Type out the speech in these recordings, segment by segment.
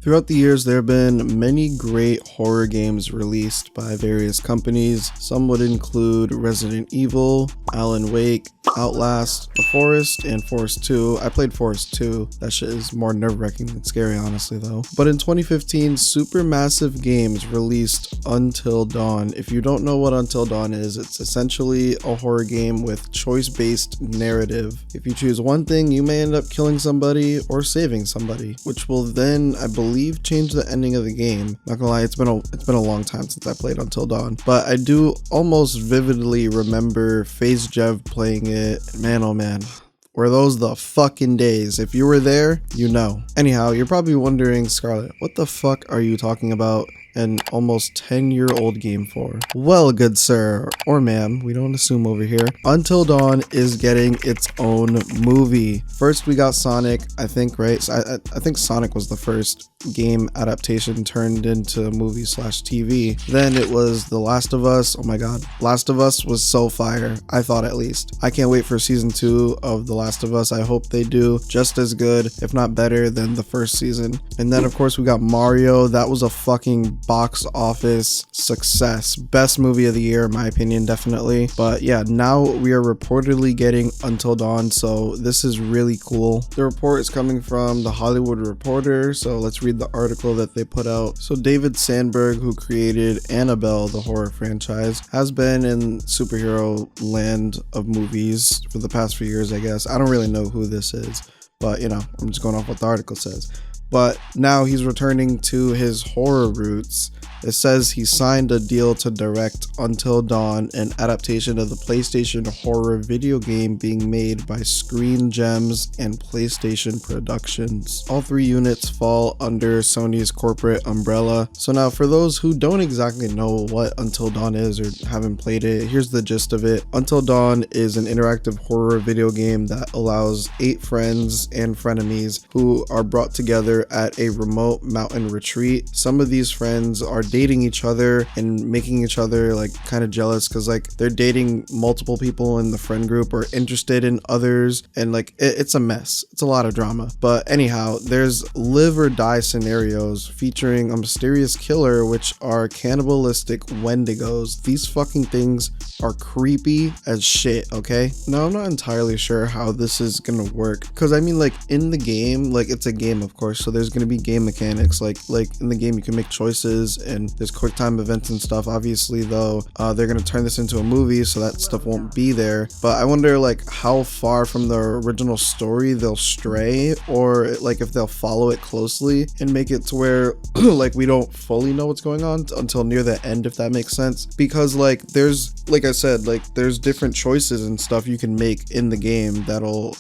Throughout the years, there have been many great horror games released by various companies. Some would include Resident Evil, Alan Wake, Outlast, The Forest, and Forest 2. I played Forest 2. That shit is more nerve-wracking than scary, honestly, though. But in 2015, Supermassive Games released Until Dawn. If you don't know what Until Dawn is, it's essentially a horror game with choice-based narrative. If you choose one thing, you may end up killing somebody or saving somebody, which will then, I believe, change the ending of the game. Not gonna lie, it's been a long time since I played Until Dawn, but I do almost vividly remember FaZe Jev playing it. Man, oh man, were those the fucking days? If you were there, you know. Anyhow, you're probably wondering, Scarlet, what the fuck are you talking about an almost 10-year-old game for? Well, good sir, or ma'am, we don't assume over here, Until Dawn is getting its own movie. First we got Sonic, I think, right? So I think Sonic was the first game adaptation turned into movie / TV. Then it was The Last of Us. Oh my god, Last of Us was so fire, I thought, at least. I can't wait for season 2 of The Last of Us. I hope they do just as good, if not better, than the first season. And then of course we got Mario. That was a fucking box office success. Best movie of the year in my opinion, definitely. But yeah, now we are reportedly getting Until Dawn, so this is really cool. The report is coming from The Hollywood Reporter, so let's read the article that they put out. So David Sandberg, who created Annabelle, the horror franchise, has been in superhero land of movies for the past few years, I guess. I don't really know who this is, but you know, I'm just going off what the article says. But now he's returning to his horror roots. It says he signed a deal to direct Until Dawn, an adaptation of the PlayStation horror video game being made by Screen Gems and PlayStation Productions. All 3 units fall under Sony's corporate umbrella. So now, for those who don't exactly know what Until Dawn is or haven't played it, here's the gist of it. Until Dawn is an interactive horror video game that allows 8 friends and frenemies who are brought together at a remote mountain retreat. Some of these friends are dating each other and making each other like kind of jealous because like they're dating multiple people in the friend group or interested in others, and like it's a mess. It's a lot of drama. But anyhow, there's live or die scenarios featuring a mysterious killer, which are cannibalistic wendigos. These fucking things are creepy as shit, okay? Now, I'm not entirely sure how this is gonna work, because I mean, like, in the game, like, it's a game, of course, so there's gonna be game mechanics. Like in the game, you can make choices, and there's quick time events and stuff. Obviously, though, they're gonna turn this into a movie, so that stuff won't be there. But I wonder, like, how far from the original story they'll stray, or, like, if they'll follow it closely and make it to where, like, we don't fully know what's going on until near the end, if that makes sense. Because, like, there's, like I said, like, there's different choices and stuff you can make in the game that'll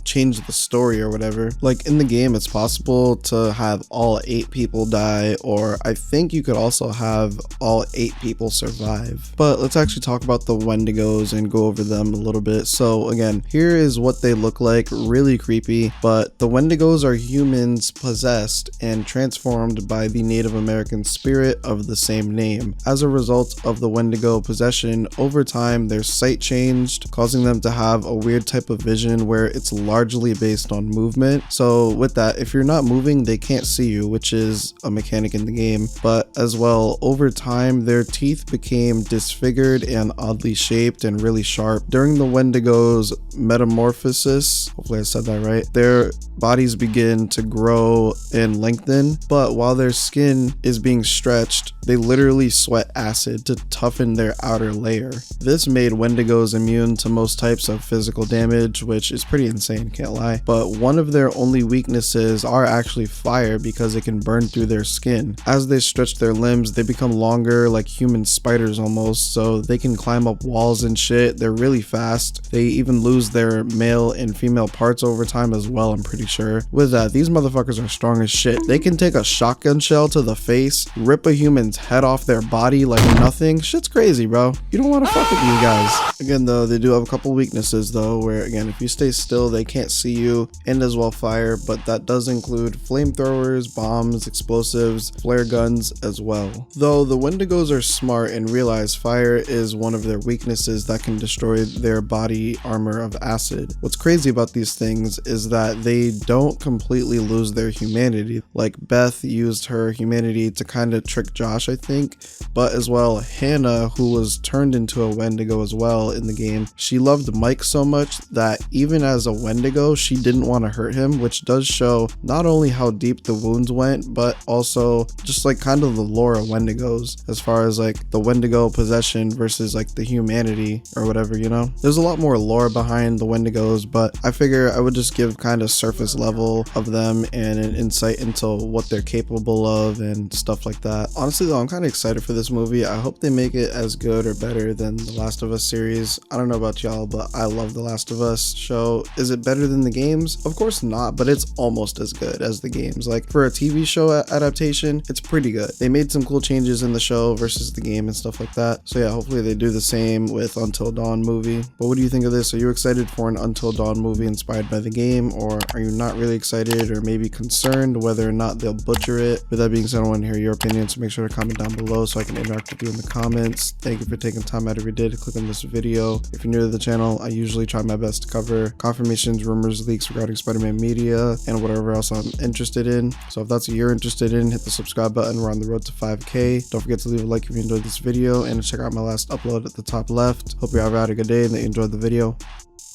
change the story or whatever. Like, in the game, it's possible to have all 8 people die, or I think you could also have all 8 people survive. But let's actually talk about the Wendigos and go over them a little bit. So again, here is what they look like. Really creepy. But the Wendigos are humans possessed and transformed by the Native American spirit of the same name. As a result of the Wendigo possession, over time their sight changed, causing them to have a weird type of vision where it's largely based on movement. So with that, if you're not moving, they can't see you, which is a mechanic in the game. But as well, over time their teeth became disfigured and oddly shaped and really sharp. During the Wendigo's metamorphosis, hopefully I said that right, their bodies begin to grow and lengthen, but while their skin is being stretched, they literally sweat acid to toughen their outer layer. This made Wendigos immune to most types of physical damage, which is pretty insane, can't lie. But one of their only weaknesses are actually fire, because it can burn through their skin. As they stretch their limbs, they become longer, like human spiders almost, so they can climb up walls and shit. They're really fast. They even lose their male and female parts over time as well, I'm pretty sure. With that, these motherfuckers are strong as shit. They can take a shotgun shell to the face, rip a human's head off their body like nothing. Shit's crazy, bro. You don't want to fuck with these guys. Again, though, they do have a couple weaknesses, though, where, again, if you stay still, they can't see you, and as well fire, but that does include flamethrowers, bombs, explosives, flare guns as well. Though the Wendigos are smart and realize fire is one of their weaknesses that can destroy their body armor of acid. What's crazy about these things is that they don't completely lose their humanity. Like Beth used her humanity to kind of trick Josh, I think, but as well Hannah, who was turned into a Wendigo as well in the game, she loved Mike so much that even as a Wendigo she didn't want to hurt him, which does show not only how deep the wounds went, but also just like kind of the lore of Wendigos as far as like the Wendigo possession versus like the humanity or whatever, you know. There's a lot more lore behind the Wendigos, but I figure I would just give kind of surface level of them and an insight into what they're capable of and stuff like that. Honestly though, I'm kind of excited for this movie. I hope they make it as good or better than the Last of Us series. I don't know about y'all, but I love the Last of Us show. Is it better than the games? Of course not, but it's almost as good as the games. Like for a TV show adaptation, it's pretty good. They made some cool changes in the show versus the game and stuff like that. So yeah, hopefully they do the same with Until Dawn movie. But what do you think of this? Are you excited for an Until Dawn movie inspired by the game, or are you not really excited or maybe concerned whether or not they'll butcher it? With that being said, I want to hear your opinion, so make sure to comment down below so I can interact with you in the comments. Thank you for taking time out of your day to click on this video. If you're new to the channel, I usually try my best to cover confirmations, rumors, leaks regarding Spider-Man media, and whatever else I'm interested in. So if that's what you're interested in, hit the subscribe button. We're on the road to 5K. Don't forget to leave a like if you enjoyed this video, and check out my last upload at the top left. Hope you have had a good day and that you enjoyed the video.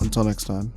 Until next time.